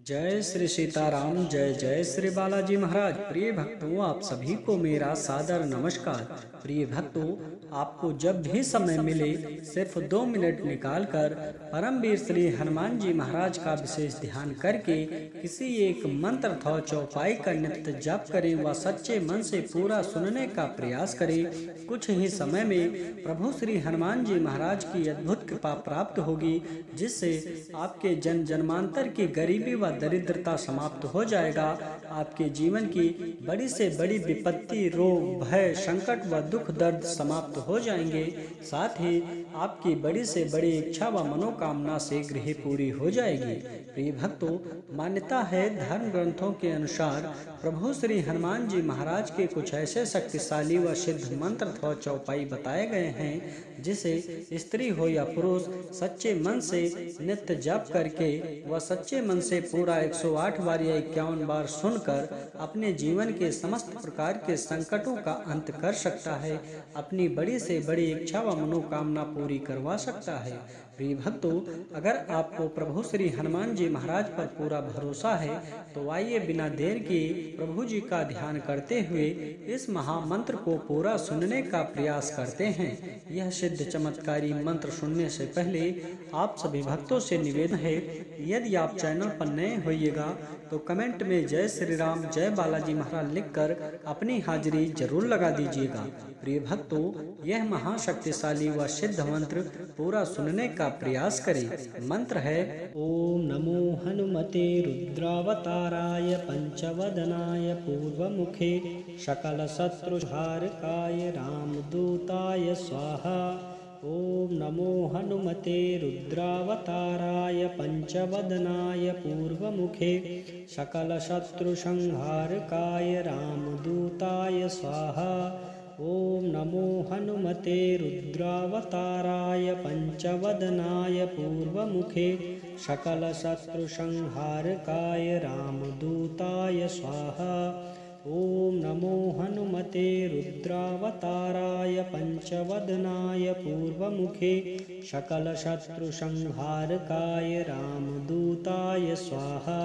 जय श्री सीताराम। जय जय श्री बालाजी महाराज। प्रिय भक्तों, आप सभी को मेरा सादर नमस्कार। प्रिय भक्तों, आपको जब भी समय मिले सिर्फ 2 मिनट निकालकर परमवीर श्री हनुमान जी महाराज का विशेष ध्यान करके किसी एक मंत्र अथवा चौपाई का नित्य जप करें व सच्चे मन से पूरा सुनने का प्रयास करें। कुछ ही समय में प्रभु श्री हनुमान जी महाराज की अद्भुत कृपा प्राप्त होगी, जिससे आपके जन्मांतर की गरीबी व दरिद्रता समाप्त हो जाएगा। आपके जीवन की बड़ी से बड़ी विपत्ति, रोग, भय, संकट व दुख दर्द समाप्त हो जाएंगे। साथ ही आपकी बड़ी से बड़ी इच्छा व मनोकामना शीघ्र ही पूरी हो जाएगी। प्रिय भक्तों, मान्यता है धर्म ग्रंथों के अनुसार प्रभु श्री हनुमान जी महाराज के कुछ ऐसे शक्तिशाली व सिद्ध मंत्र अथवा चौपाई बताए गए हैं, जिसे स्त्री हो या पुरुष सच्चे मन से नित्य जप करके व सच्चे मन से पूरा 108 बार या 51 बार सुनकर अपने जीवन के समस्त प्रकार के संकटों का अंत कर सकता है, अपनी बड़ी से बड़ी इच्छा व मनोकामना पूरी करवा सकता है। प्रिय भक्तों, अगर आपको प्रभु श्री हनुमान जी महाराज पर पूरा भरोसा है तो आइए बिना देर किए प्रभु जी का ध्यान करते हुए इस महामंत्र को पूरा सुनने का प्रयास करते हैं। यह सिद्ध चमत्कारी मंत्र सुनने से पहले आप सभी भक्तों से निवेदन है, यदि आप चैनल पर नए होइएगा तो कमेंट में जय श्री राम, जय बालाजी महाराज लिखकर अपनी हाजिरी जरूर लगा दीजिएगा। प्रिय भक्तों, यह महाशक्तिशाली व सिद्ध मंत्र पूरा सुनने का प्रयास करें। मंत्र है ओम नमो हनुमते रुद्रावताराय पंचवदनाय पूर्वमुखे सकल शत्रुहारकाय रामदूताय स्वाहा। ओम नमो हनुमते रुद्रावताराय पंचवदनाय पूर्वमुखे सकल शत्रुसंहारकाय रामदूताय स्वाहा। ओम नमो हनुमते रुद्रावताराय पंचवदनाय पूर्वमुखे सकल शत्रुसंहारकाय रामदूताय स्वाहा। ओम नमो हनुमते रुद्रावताराय पंचवदनाय पूर्वमुखे सकल शत्रुसंहारकाय रामदूताय स्वाहा।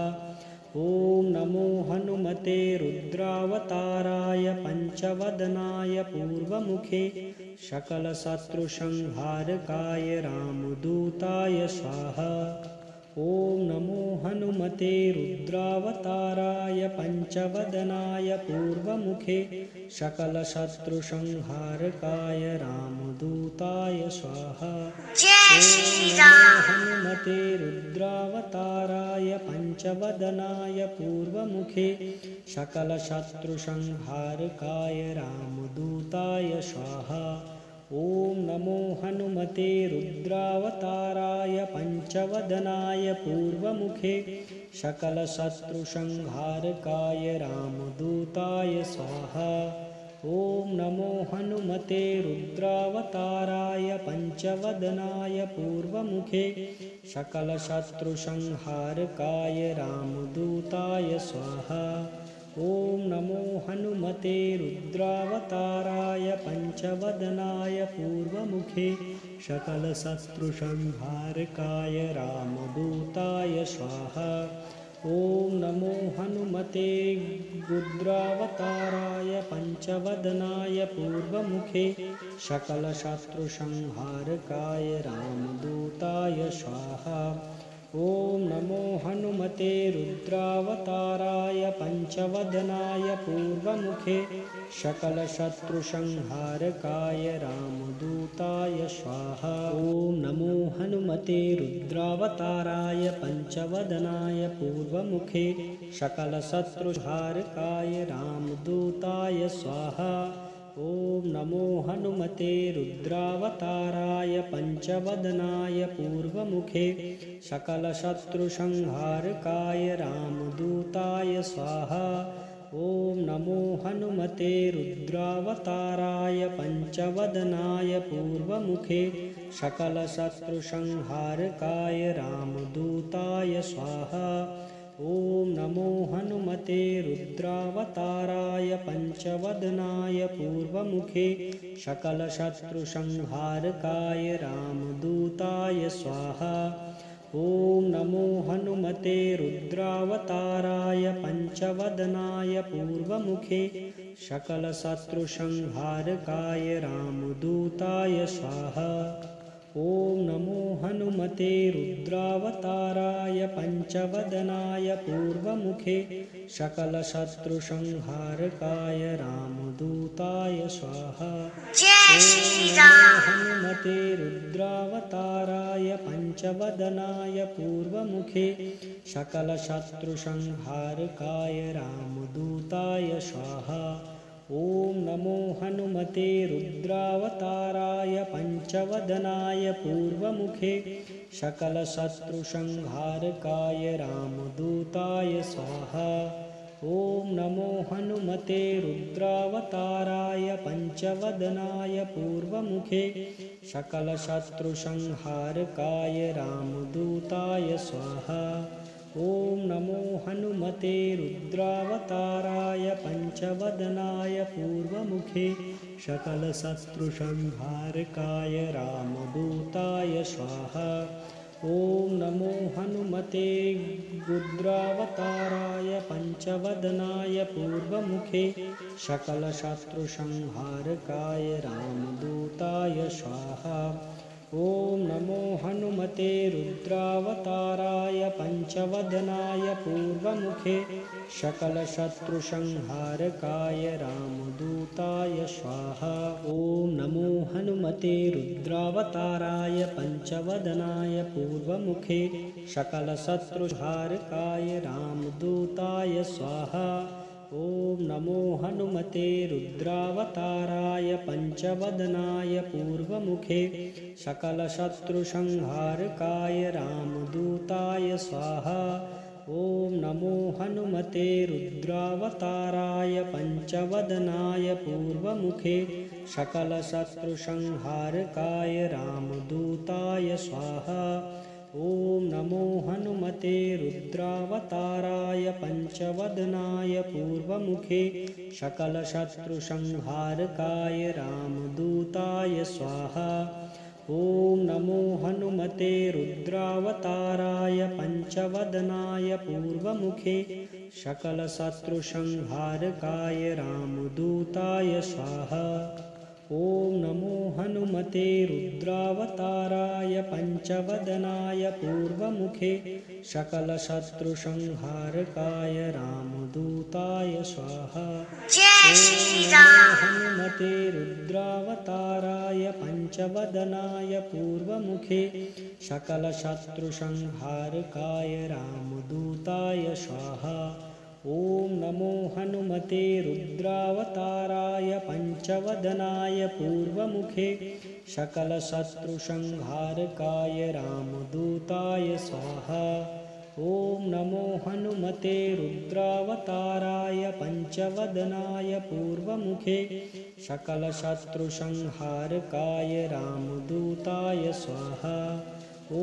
ओम नमो हनुमते रुद्रावताराय पंचवदनाय पूर्वमुखे सकल शत्रुसंहारकाय रामदूताय स्वाहा। ओम नमो हनुमते रुद्रावताराय पंचवदनाय पूर्वमुखे सकल शत्रुसंहारकाय रामदूताय स्वाहा। ओम नमो हनुमते रुद्रावताराय पंचवदनाय पूर्वमुखे सकल शत्रुसंहारकाय रामदूताय स्वाहा। ओम नमो हनुमते रुद्रावताराय पंचवदनाय पूर्वमुखे सकल शत्रुसंहारकाय रामदूताय स्वाहा। ओम नमो हनुमते रुद्रावताराय पंचवदनाय पूर्वमुखे सकल शत्रुसंहारकाय रामदूताय स्वाहा। ओम नमो हनुमते रुद्रावताराय पंचवदनाय पूर्वमुखे सकल शत्रुसंहारकाय रामदूताय स्वाहा। ओम नमो हनुमते रुद्रावताराय पंचवदनाय पूर्वमुखे सकल शत्रुसंहारकाय रामदूताय स्वाहा। ओम नमो हनुमते रुद्रावताराय पंचवदनाय पूर्वमुखे सकल शत्रुसंहारकाय रामदूताय स्वाहा। ओम नमो हनुमते रुद्रावताराय पंचवदनाय पूर्वमुखे सकल शत्रुसंहारकाय रामदूताय स्वाहा। ओम नमो हनुमते रुद्रावताराय पंचवदनाय पूर्वमुखे सकल शत्रुसंहारकाय रामदूताय स्वाहा। ओम नमो हनुमते रुद्रावताराय पंचवदनाय पूर्वमुखे सकल शत्रुसंहारकाय रामदूताय स्वाहा। ओम नमो हनुमते रुद्रावताराय पंचवदनाय पूर्वमुखे सकल शत्रुसंहारकाय रामदूताय स्वाहा। ॐ नमो हनुमते रुद्रावताराय पंचवदनाय पूर्वमुखे सकलशत्रुसंहारकाय रामदूताय स्वाहा। ॐ नमो हनुमते रुद्रावताराय पंचवदनाय पूर्वमुखे सकलशत्रुसंहारकाय रामदूताय स्वाहा। ॐ नमो हनुमते रुद्रावताराय पंचवदनाय पूर्वमुखे सकलशत्रुसंहारकाय रामदूताय स्वाहा। ॐ नमो हनुमते रुद्रावताराय पंचवदनाय पूर्वमुखे सकलशत्रुसंहारकाय रामदूताय स्वाहा। ॐ नमो हनुमते रुद्रावताराय पंचवदनाय पूर्वमुखे सकलशत्रुसंहारकाय रामदूताय स्वाहा। ॐ नमो हनुमते रुद्रावताराय पंचवदनाय पूर्वमुखे सकलशत्रुसंहारकाय रामदूताय स्वाहा। ॐ नमो हनुमते रुद्रावताराय पंचवदनाय पूर्वमुखे सकलशत्रुसंहारकाय रामदूताय स्वाहा। ॐ नमो हनुमते रुद्रावताराय पंचवदनाय पूर्वमुखे सकलशत्रुसंहारकाय रामदूताय स्वाहा। ॐ नमो हनुमते रुद्रावताराय पंचवदनाय पूर्वमुखे सकलशत्रुसंहारकाय रामदूताय स्वाहा। ॐ नमो हनुमते रुद्रावताराय पंचवदनाय पूर्वमुखे सकलशत्रुसंहारकाय रामदूताय स्वाहा। ॐ नमो हनुमते रुद्रावताराय पंचवदनाय पूर्वमुखे सकलशत्रुसंहारकाय रामदूताय स्वाहा। ॐ नमो हनुमते रुद्रावताराय पंचवदनाय पूर्वमुखे सकलशत्रुसंहारकाय रामदूताय स्वाहा। ॐ नमो हनुमते रुद्रावताराय पंचवदनाय पूर्वमुखे सकलशत्रुसंहारकाय रामदूताय स्वाहा। ॐ नमो हनुमते रुद्रावताराय पंचवदनाय पूर्वमुखे सकलशत्रुसंहारकाय रामदूताय स्वाहा। ॐ नमो हनुमते रुद्रावताराय पंचवदनाय पूर्वमुखे सकलशत्रुसंहारकाय रामदूताय स्वाहा। ॐ नमो हनुमते रुद्रावताराय पंचवदनाय पूर्वमुखे सकलशत्रुसंहारकाय रामदूताय स्वाहा। ॐ नमो हनुमते रुद्रावताराय पंचवदनाय पूर्वमुखे सकलशत्रुसंहारकाय रामदूताय स्वाहा। ॐ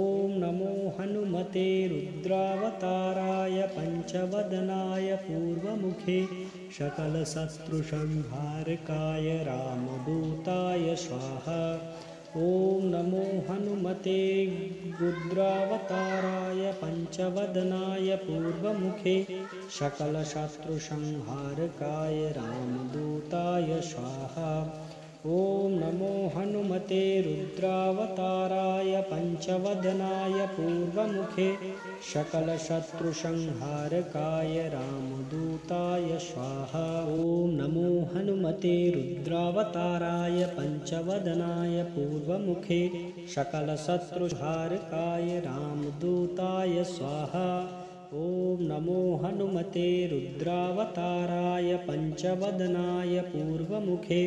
नमो हनुमते रुद्रावताराय पंचवदनाय पूर्वमुखे सकलशत्रुसंहारकाय रामदूताय स्वाहा। ॐ नमो हनुमते रुद्रावताराय पंचवदनाय पूर्वमुखे सकलशत्रुसंहारकाय रामदूताय स्वाहा। ॐ नमो हनुमते रुद्रावताराय पंचवदनाय पूर्वमुखे सकलशत्रुसंहारकाय रामदूताय स्वाहा। ॐ नमो हनुमते रुद्रावताराय पंचवदनाय पूर्वमुखे सकलशत्रुसंहारकाय रामदूताय स्वाहा। ॐ नमो हनुमते रुद्रावताराय पंचवदनाय पूर्वमुखे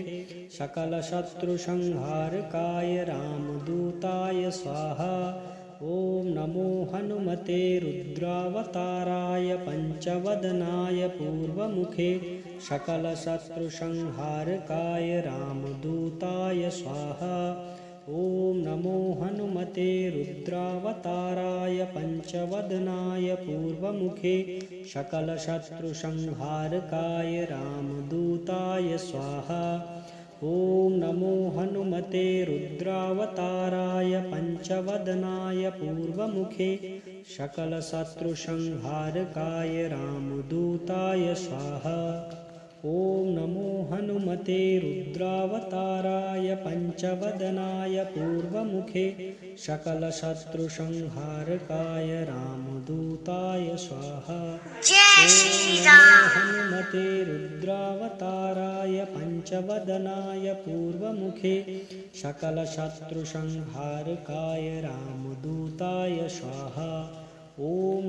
सकलशत्रुसंहारकाय रामदूताय स्वाहा। ॐ नमो हनुमते रुद्रावताराय पंचवदनाय पूर्वमुखे सकलशत्रुसंहारकाय रामदूताय स्वाहा। ॐ नमो हनुमते रुद्रावताराय पंचवदनाय पूर्वमुखे सकलशत्रुसंहारकाय रामदूताय स्वाहा। ॐ नमो हनुमते रुद्रावताराय पंचवदनाय पूर्वमुखे सकलशत्रुसंहारकाय रामदूताय स्वाहा। ॐ नमो हनुमते रुद्रावताराय पंचवदनाय पूर्वमुखे सकलशत्रुसंहारकाय रामदूताय स्वाहा। ॐ नमो हनुमते रुद्रावताराय पंचवदनाय पूर्वमुखे सकलशत्रुसंहारकाय रामदूताय स्वाहा। ॐ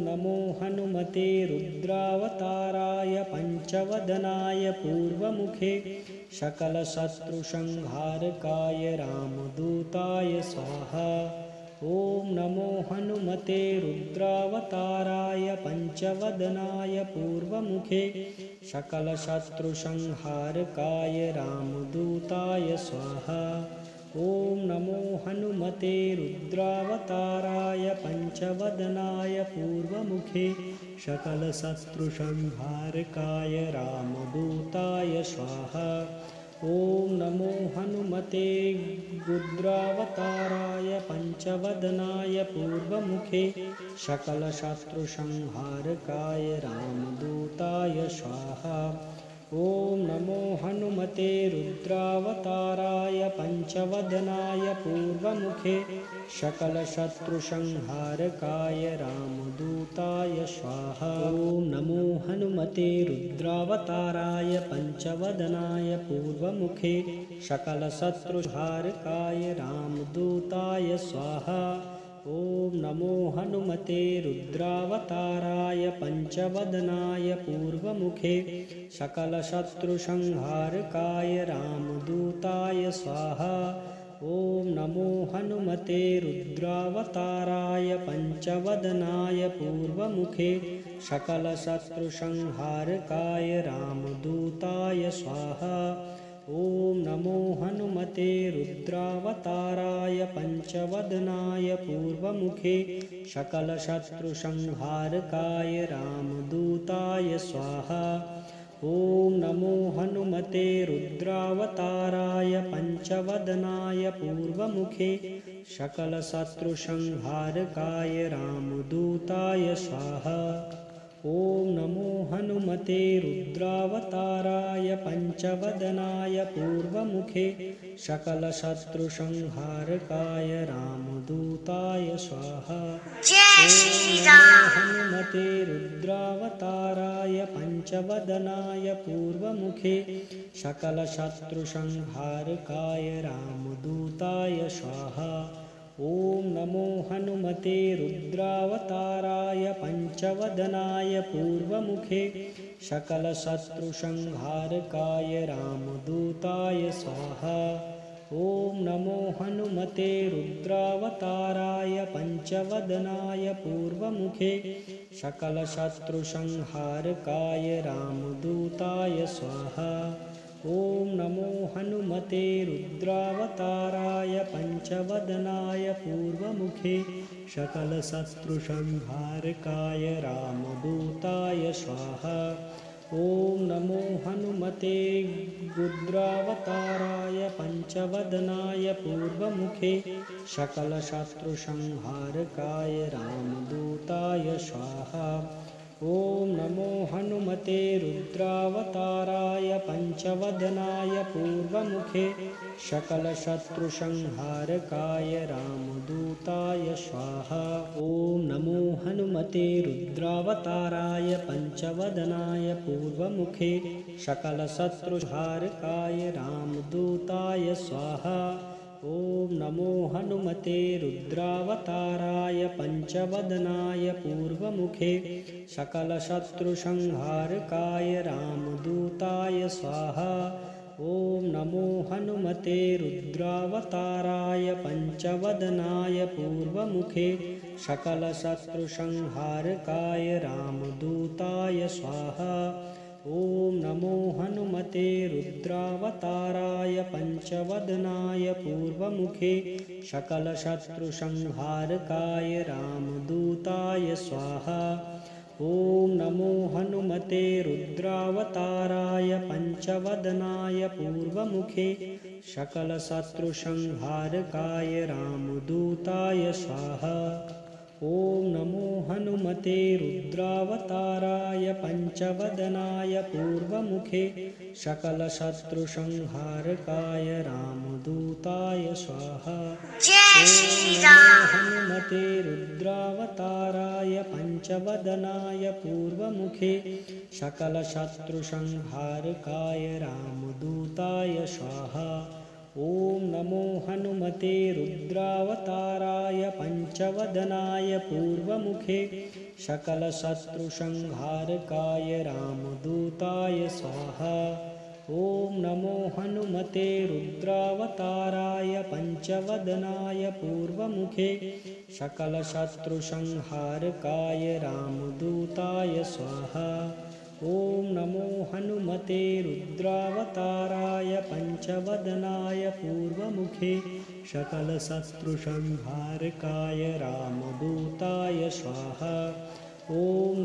नमो हनुमते रुद्रावताराय पंचवदनाय पूर्वमुखे सकलशत्रुसंहारकाय रामदूताय स्वाहा। ॐ नमो हनुमते रुद्रावताराय पंचवदनाय पूर्वमुखे सकलशत्रुसंहारकाय रामदूताय स्वाहा। ॐ नमो हनुमते रुद्रावताराय पंचवदनाय पूर्वमुखे सकलशत्रुसंहारकाय रामदूताय स्वाहा। ॐ नमो हनुमते रुद्रावताराय पंचवदनाय पूर्वमुखे सकलशत्रुसंहारकाय रामदूताय स्वाहा। ॐ नमो हनुमते रुद्रावताराय पंचवदनाय पूर्वमुखे सकलशत्रुसंहारकाय रामदूताय स्वाहा। ॐ नमो हनुमते रुद्रावताराय पंचवदनाय पूर्वमुखे सकलशत्रुसंहारकाय रामदूताय स्वाहा। ॐ नमो हनुमते रुद्रावताराय पंचवदनाय पूर्वमुखे सकलशत्रुसंहारकाय रामदूताय स्वाहा। ॐ नमो हनुमते रुद्रावताराय पंचवदनाय पूर्वमुखे सकलशत्रुसंहारकाय रामदूताय स्वाहा। ॐ नमो हनुमते रुद्रावताराय पंचवदनाय पूर्वमुखे सकलशत्रुसंहारकाय रामदूताय स्वाहा। ॐ नमो हनुमते रुद्रावताराय पंचवदनाय पूर्वमुखे सकलशत्रुसंहारकाय रामदूताय स्वाहा। ॐ नमो हनुमते रुद्रावताराय पंचवदनाय पूर्वमुखे सकलशत्रुसंहारकाय रामदूताय स्वाहा। ॐ नमो हनुमते रुद्रावताराय पंचवदनाय पूर्वमुखे सकलशत्रुसंहारकाय रामदूताय स्वाहा। ॐ नमो हनुमते रुद्रावताराय पंचवदनाय पूर्वमुखे सकलशत्रुसंहारकाय रामदूताय स्वाहा। ॐ नमो हनुमते रुद्रावताराय पंचवदनाय पूर्वमुखे सकलशत्रुसंहारकाय रामदूताय स्वाहा। ॐ नमो हनुमते रुद्रावताराय पंचवदनाय पूर्वमुखे सकलशत्रुसंहारकाय रामदूताय स्वाहा। ॐ नमो हनुमते रुद्रावताराय पंचवदनाय पूर्वमुखे सकलशत्रुसंहारकाय रामदूताय स्वाहा। ॐ नमो हनुमते रुद्रावताराय पंचवदनाय पूर्वमुखे सकलशत्रुसंहारकाय रामदूताय स्वाहा। ॐ नमो हनुमते रुद्रावताराय पंचवदनाय पूर्वमुखे सकलशत्रुसंहारकाय रामदूताय स्वाहा। ॐ नमो हनुमते रुद्रावताराय पंचवदनाय पूर्वमुखे सकलशत्रुसंहारकाय रामदूताय स्वाहा। ॐ नमो हनुमते रुद्रावताराय पंचवदनाय पूर्वमुखे सकलशत्रुसंहारकाय रामदूताय स्वाहा। ॐ नमो हनुमते रुद्रावताराय पंचवदनाय पूर्वमुखे सकलशत्रुसंहारकाय रामदूताय स्वाहा। ॐ नमो हनुमते रुद्रावताराय पंचवदनाय पूर्वमुखे सकलशत्रुसंहारकाय रामदूताय स्वाहा। ॐ नमो हनुमते रुद्रावताराय पंचवदनाय पूर्वमुखे सकलशत्रुसंहारकाय रामदूताय स्वाहा। ॐ नमो हनुमते रुद्रावताराय पंचवदनाय पूर्वमुखे सकलशत्रुसंहारकाय रामदूताय स्वाहा। ॐ नमो हनुमते रुद्रावताराय पंचवदनाय पूर्वमुखे सकलशत्रुसंहारकाय रामदूताय स्वाहा। ॐ नमो हनुमते रुद्रावताराय पंचवदनाय पूर्वमुखे सकलशत्रुसंहारकाय रामदूताय स्वाहा। ॐ नमो हनुमते रुद्रावताराय पंचवदनाय पूर्वमुखे सकलशत्रुसंहारकाय रामदूताय स्वाहा। ॐ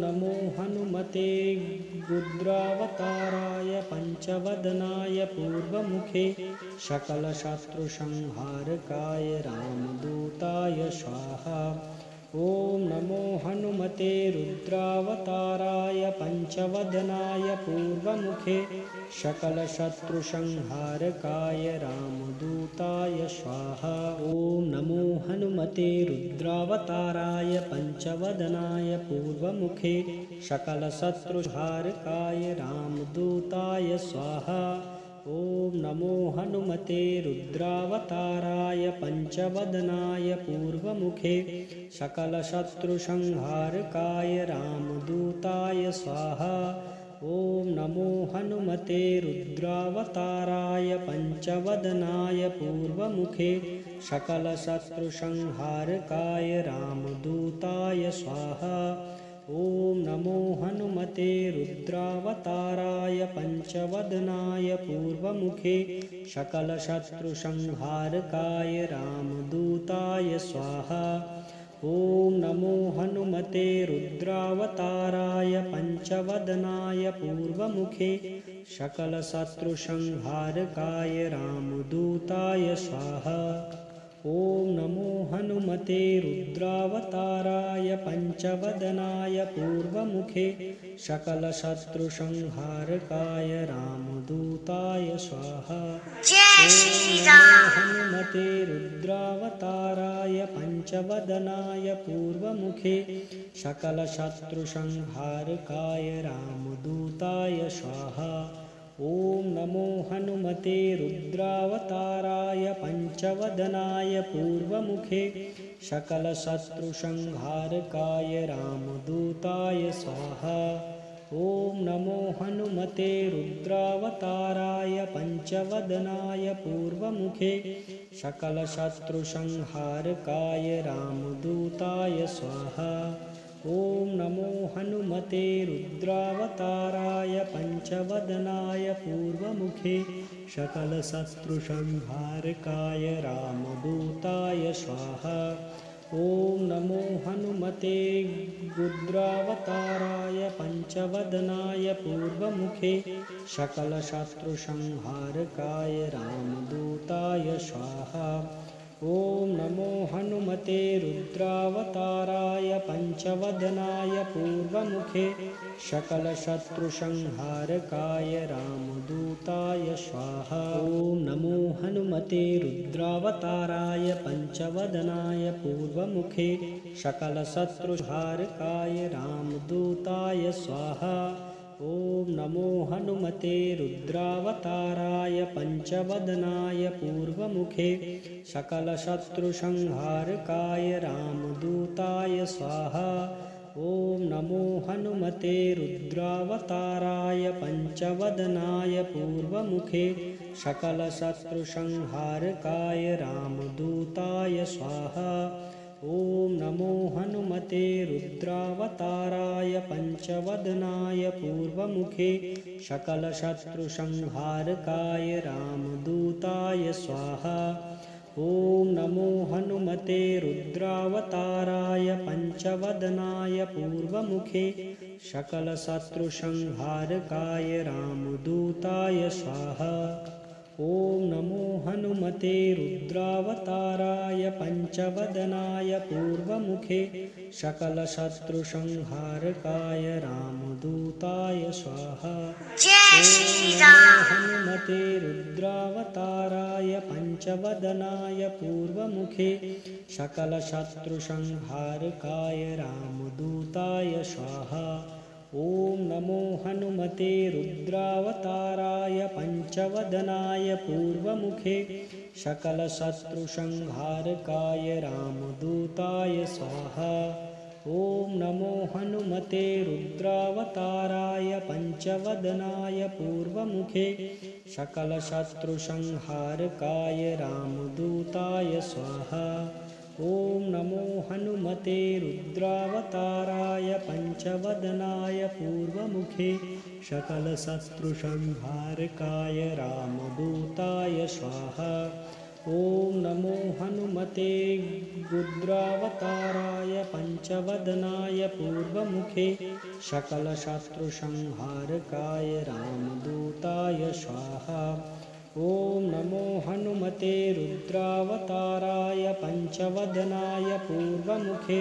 नमो हनुमते रुद्रावताराय पंचवदनाय पूर्वमुखे सकलशत्रुसंहारकाय रामदूताय स्वाहा। ॐ नमो हनुमते रुद्रावताराय पंचवदनाय पूर्वमुखे सकलशत्रुसंहारकाय रामदूताय स्वाहा। ॐ नमो हनुमते रुद्रावताराय पंचवदनाय पूर्वमुखे सकलशत्रुसंहारकाय रामदूताय स्वाहा। ॐ नमो हनुमते रुद्रावताराय पंचवदनाय पूर्वमुखे सकलशत्रुसंहारकाय रामदूताय स्वाहा। ॐ नमो हनुमते रुद्रावताराय पंचवदनाय पूर्वमुखे सकलशत्रुसंहारकाय रामदूताय स्वाहा। ॐ नमो हनुमते रुद्रावताराय पंचवदनाय पूर्वमुखे सकलशत्रुसंहारकाय रामदूताय स्वाहा। ॐ नमो हनुमते रुद्रावताराय पंचवदनाय पूर्वमुखे सकलशत्रुसंहारकाय रामदूताय स्वाहा। ॐ नमो हनुमते रुद्रावताराय पंचवदनाय पूर्वमुखे सकलशत्रुसंहारकाय रामदूताय स्वाहा। ॐ नमो हनुमते रुद्रावताराय पंचवदनाय पूर्वमुखे सकलशत्रुसंहारकाय रामदूताय स्वाहा। ॐ नमो हनुमते रुद्रावताराय पंचवदनाय पूर्वमुखे सकलशत्रुसंहारकाय रामदूताय स्वाहा। ॐ नमो हनुमते रुद्रावताराय पंचवदनाय पूर्वमुखे सकलशत्रुसंहारकाय रामदूताय स्वाहा। ॐ नमो हनुमते रुद्रावताराय पंचवदनाय पूर्वमुखे सकलशत्रुसंहारकाय रामदूताय स्वाहा। ॐ नमो हनुमते रुद्रावताराय पंचवदनाय पूर्वमुखे सकलशत्रुसंहारकाय रामदूताय स्वाहा। ॐ नमो हनुमते रुद्रावताराय पंचवदनाय पूर्वमुखे सकलशत्रुसंहारकाय रामदूताय स्वाहा। ॐ नमो हनुमते रुद्रावताराय पंचवदनाय पूर्वमुखे सकलशत्रुसंहारकाय रामदूताय स्वाहा। ॐ नमो हनुमते रुद्रावताराय पंचवदनाय पूर्वमुखे सकलशत्रुसंहारकाय रामदूताय स्वाहा। ॐ नमो हनुमते रुद्रावताराय पंचवदनाय पूर्वमुखे सकलशत्रुसंहारकाय रामदूताय स्वाहा। ॐ नमो हनुमते रुद्रावताराय पंचवदनाय पूर्वमुखे सकलशत्रुसंहारकाय रामदूताय स्वाहा। ॐ नमो हनुमते रुद्रावताराय पंचवदनाय पूर्वमुखे सकलशत्रुसंहारकाय रामदूताय स्वाहा। ॐ नमो हनुमते रुद्रावताराय पंचवदनाय पूर्वमुखे सकलशत्रुसंहारकाय रामदूताय स्वाहा। ॐ नमो हनुमते रुद्रावताराय पंचवदनाय पूर्वमुखे सकलशत्रुसंहारकाय रामदूताय स्वाहा। ॐ नमो हनुमते रुद्रावताराय पंचवदनाय पूर्वमुखे सकलशत्रुसंहारकाय रामदूताय स्वाहा। ॐ नमो हनुमते रुद्रावताराय पंचवदनाय पूर्वमुखे सकलशत्रुसंहारकाय रामदूताय स्वाहा। ॐ नमो हनुमते रुद्रावताराय पंचवदनाय पूर्वमुखे सकलशत्रुसंहारकाय रामदूताय स्वाहा। ॐ नमो हनुमते रुद्रावताराय पंचवदनाय पूर्वमुखे सकलशत्रुसंहारकाय रामदूताय स्वाहा। ॐ नमो हनुमते रुद्रावताराय पंचवदनाय पूर्वमुखे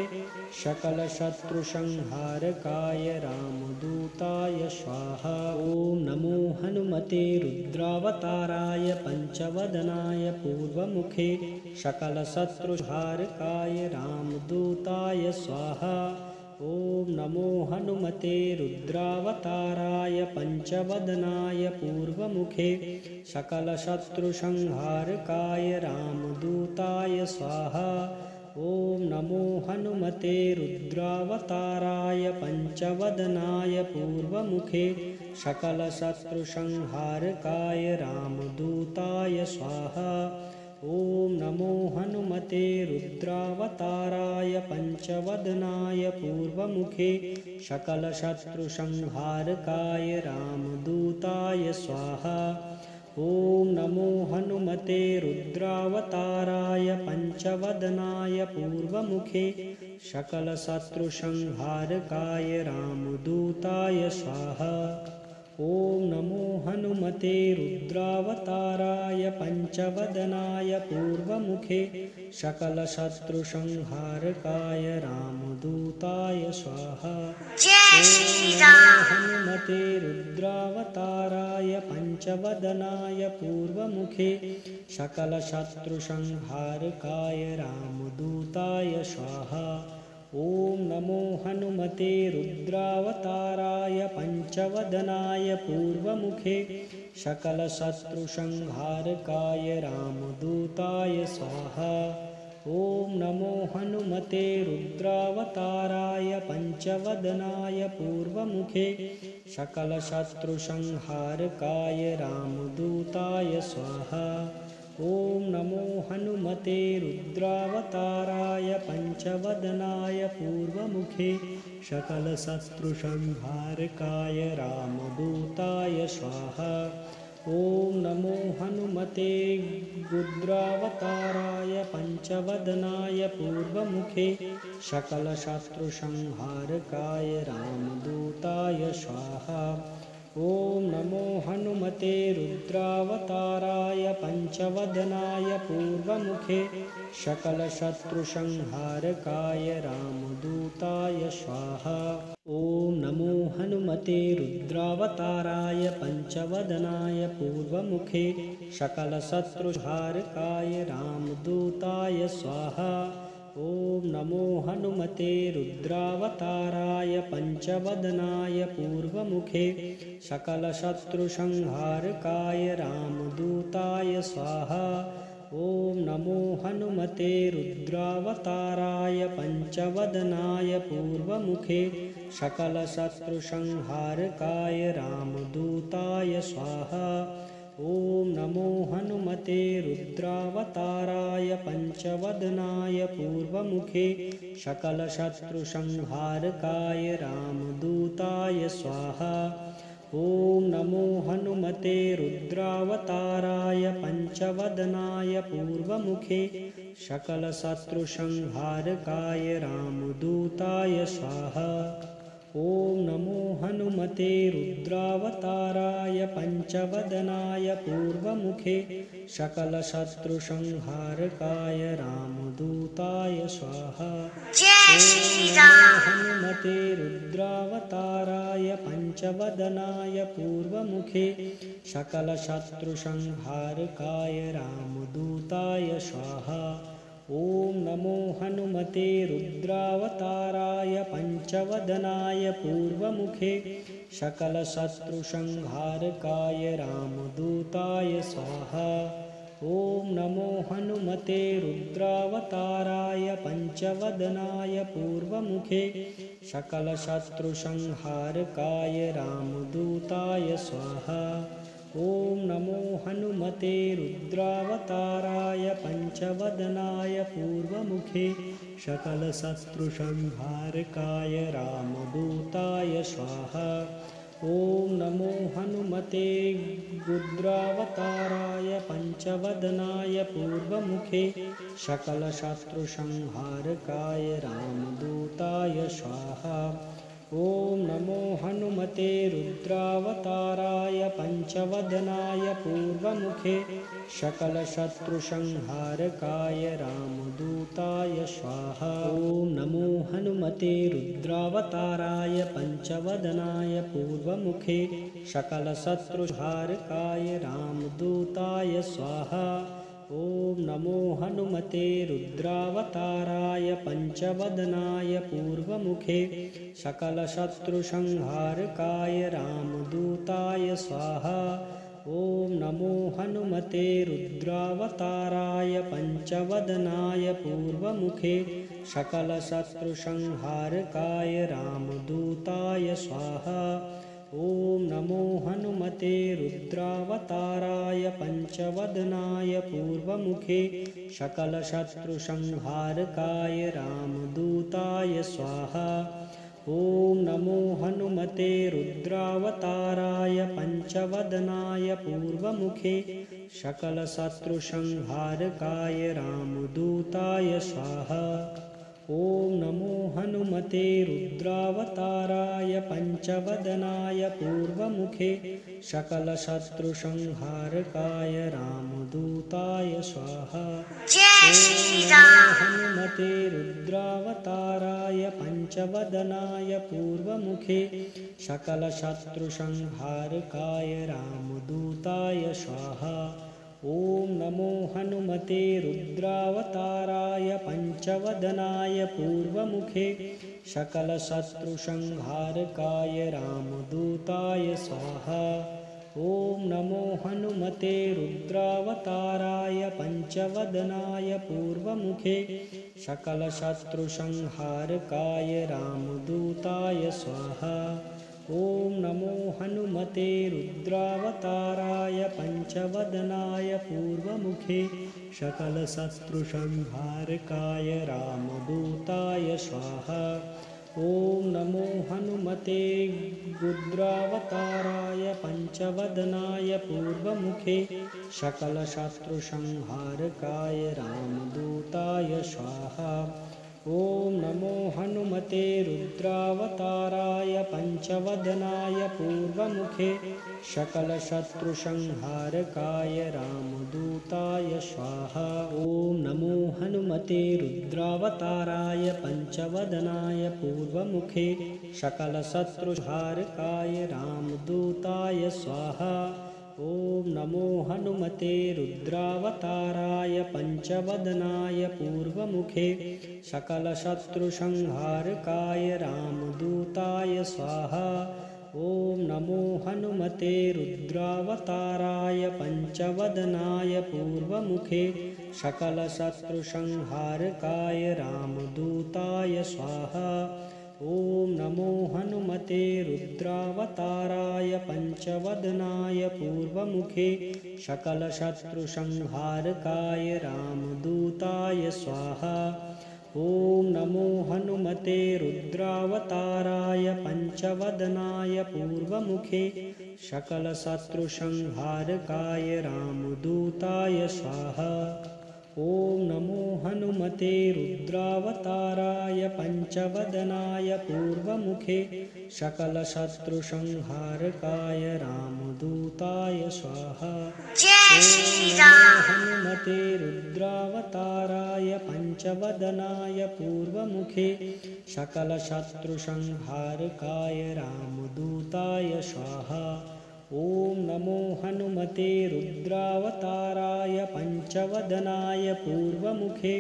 सकलशत्रुसंहारकाय रामदूताय स्वाहा। ॐ नमो हनुमते रुद्रावताराय पंचवदनाय पूर्वमुखे सकलशत्रुसंहारकाय रामदूताय स्वाहा। ॐ नमो हनुमते रुद्रावताराय पंचवदनाय पूर्वमुखे सकलशत्रुसंहारकाय रामदूताय स्वाहा। ॐ नमो हनुमते रुद्रावताराय पंचवदनाय पूर्वमुखे सकलशत्रुसंहारकाय रामदूताय स्वाहा। ॐ नमो हनुमते रुद्रावताराय पंचवदनाय पूर्वमुखे सकलशत्रुसंहारकाय रामदूताय स्वाहा। ॐ नमो हनुमते रुद्रावताराय पंचवदनाय पूर्वमुखे सकलशत्रुसंहारकाय रामदूताय स्वाहा। ॐ नमो हनुमते रुद्रावताराय पंचवदनाय पूर्वमुखे सकलशत्रुसंहारकाय रामदूताय स्वाहा। ॐ नमो हनुमते रुद्रावताराय पंचवदनाय पूर्वमुखे सकलशत्रुसंहारकाय रामदूताय स्वाहा। ॐ नमो हनुमते रुद्रावताराय पंचवदनाय पूर्वमुखे सकलशत्रुसंहारकाय रामदूताय स्वाहा। ॐ नमो हनुमते रुद्रावताराय पंचवदनाय पूर्वमुखे सकलशत्रुसंहारकाय रामदूताय स्वाहा। ॐ नमो हनुमते रुद्रावताराय पंचवदनाय पूर्वमुखे सकलशत्रुसंहारकाय रामदूताय स्वाहा। ॐ नमो हनुमते रुद्रावताराय पंचवदनाय पूर्वमुखे सकलशत्रुसंहारकाय रामदूताय स्वाहा। ॐ नमो हनुमते रुद्रावताराय पंचवदनाय पूर्वमुखे सकलशत्रुसंहारकाय रामदूताय स्वाहा। ॐ नमो हनुमते रुद्रावताराय पंचवदनाय पूर्वमुखे सकलशत्रुसंहारकाय रामदूताय स्वाहा। ॐ नमो हनुमते रुद्रावताराय पंचवदनाय पूर्वमुखे सकलशत्रुसंहारकाय रामदूताय स्वाहा। ॐ नमो हनुमते रुद्रावताराय पंचवदनाय पूर्वमुखे सकलशत्रुसंहारकाय रामदूताय स्वाहा। ॐ नमो हनुमते रुद्रावताराय पंचवदनाय पूर्वमुखे सकलशत्रुसंहारकाय रामदूताय स्वाहा। ॐ नमो हनुमते रुद्रावताराय पंचवदनाय पूर्वमुखे सकलशत्रुसंहारकाय रामदूताय स्वाहा। ॐ नमो हनुमते रुद्रावताराय पञ्चवदनाय पूर्वमुखे सकलशत्रुसंहारकाय रामदूताय स्वाहा। ॐ नमो हनुमते रुद्रावताराय पञ्चवदनाय पूर्वमुखे सकलशत्रुसंहारकाय रामदूताय स्वाहा। ॐ नमो हनुमते रुद्रावताराय पञ्चवदनाय पूर्वमुखे सकलशत्रुसंहारकाय रामदूताय स्वाहा। ॐ नमो हनुमते रुद्रावताराय पञ्चवदनाय पूर्वमुखे सकलशत्रुसंहारकाय रामदूताय स्वाहा। ॐ नमो हनुमते रुद्रावताराय पञ्चवदनाय पूर्वमुखे सकलशत्रुसंहारकाय रामदूताय स्वाहा। ॐ नमो हनुमते रुद्रावताराय पञ्चवदनाय पूर्वमुखे सकलशत्रुसंहारकाय रामदूताय स्वाहा। ॐ नमो हनुमते रुद्रावताराय पञ्चवदनाय पूर्वमुखे सकलशत्रुसंहारकाय रामदूताय स्वाहा। ॐ नमो हनुमते रुद्रावताराय पञ्चवदनाय पूर्वमुखे सकलशत्रुसंहारकाय रामदूताय स्वाहा। ॐ नमो हनुमते रुद्रावताराय पञ्चवदनाय पूर्वमुखे सकलशत्रुसंहारकाय रामदूताय स्वाहा। ॐ नमो हनुमते रुद्रावताराय पञ्चवदनाय पूर्वमुखे सकलशत्रुसंहारकाय रामदूताय स्वाहा। ॐ नमो हनुमते रुद्रावताराय पञ्चवदनाय पूर्वमुखे सकलशत्रुसंहारकाय रामदूताय स्वाहा। ॐ नमो हनुमते रुद्रावताराय पञ्चवदनाय पूर्वमुखे सकलशत्रुसंहारकाय रामदूताय स्वाहा। ॐ नमो हनुमते रुद्रावताराय पञ्चवदनाय पूर्वमुखे सकलशत्रुसंहारकाय रामदूताय स्वाहा। ॐ नमो हनुमते रुद्रावताराय पञ्चवदनाय पूर्वमुखे सकलशत्रुसंहारकाय रामदूताय स्वाहा। ॐ नमो हनुमते रुद्रावताराय पञ्चवदनाय पूर्वमुखे सकलशत्रुसंहारकाय रामदूताय स्वाहा। ॐ नमो हनुमते रुद्रावताराय पञ्चवदनाय पूर्वमुखे सकलशत्रुसंहारकाय रामदूताय स्वाहा। ॐ नमो हनुमते रुद्रावताराय पञ्चवदनाय पूर्वमुखे सकलशत्रुसंहारकाय रामदूताय स्वाहा। ॐ नमो हनुमते रुद्रावताराय पञ्चवदनाय पूर्वमुखे सकलशत्रुसंहारकाय रामदूताय स्वाहा। ॐ नमो हनुमते रुद्रावताराय पञ्चवदनाय पूर्वमुखे सकलशत्रुसंहारकाय रामदूताय स्वाहा। ॐ नमो हनुमते रुद्रावताराय पञ्चवदनाय पूर्वमुखे सकलशत्रुसंहारकाय रामदूताय स्वाहा। ॐ नमो हनुमते रुद्रावताराय पञ्चवदनाय पूर्वमुखे सकलशत्रुसंहारकाय रामदूताय स्वाहा। ॐ नमो हनुमते रुद्रावताराय पञ्चवदनाय पूर्वमुखे सकलशत्रुसंहारकाय रामदूताय स्वाहा। ॐ नमो हनुमते रुद्रावताराय पञ्चवदनाय पूर्वमुखे सकलशत्रुसंहारकाय रामदूताय स्वाहा। ॐ नमो हनुमते रुद्रावताराय पञ्चवदनाय पूर्वमुखे सकलशत्रुसंहारकाय रामदूताय स्वाहा। ॐ नमो हनुमते रुद्रावताराय पञ्चवदनाय पूर्वमुखे सकलशत्रुसंहारकाय रामदूताय स्वाहा। ॐ नमो हनुमते रुद्रावताराय पञ्चवदनाय पूर्वमुखे सकलशत्रुसंहारकाय रामदूताय स्वाहा। ॐ नमो हनुमते रुद्रावताराय पञ्चवदनाय पूर्वमुखे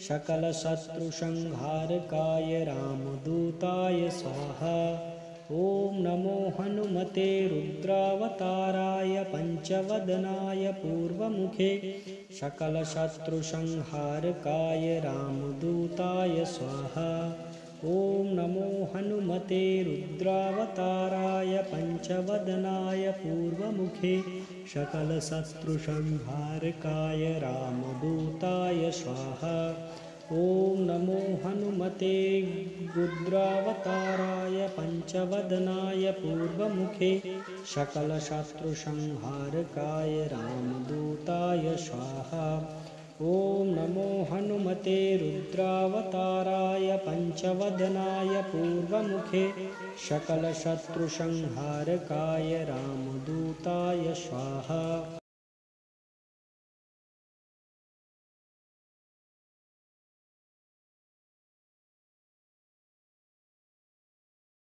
सकलशत्रुसंहारकाय रामदूताय स्वाहा। ॐ नमो हनुमते रुद्रावताराय पञ्चवदनाय पूर्वमुखे सकलशत्रुसंहारकाय रामदूताय स्वाहा। ॐ नमो हनुमते रुद्रावताराय पञ्चवदनाय पूर्वमुखे सकलशत्रुसंहारकाय रामदूताय स्वाहा। ॐ नमो हनुमते रुद्रावताराय पञ्चवदनाय पूर्वमुखे सकलशत्रुसंहारकाय रामदूताय स्वाहा। ॐ नमो हनुमते रुद्रावताराय पञ्चवदनाय पूर्वमुखे सकलशत्रुसंहारकाय रामदूताय स्वाहा।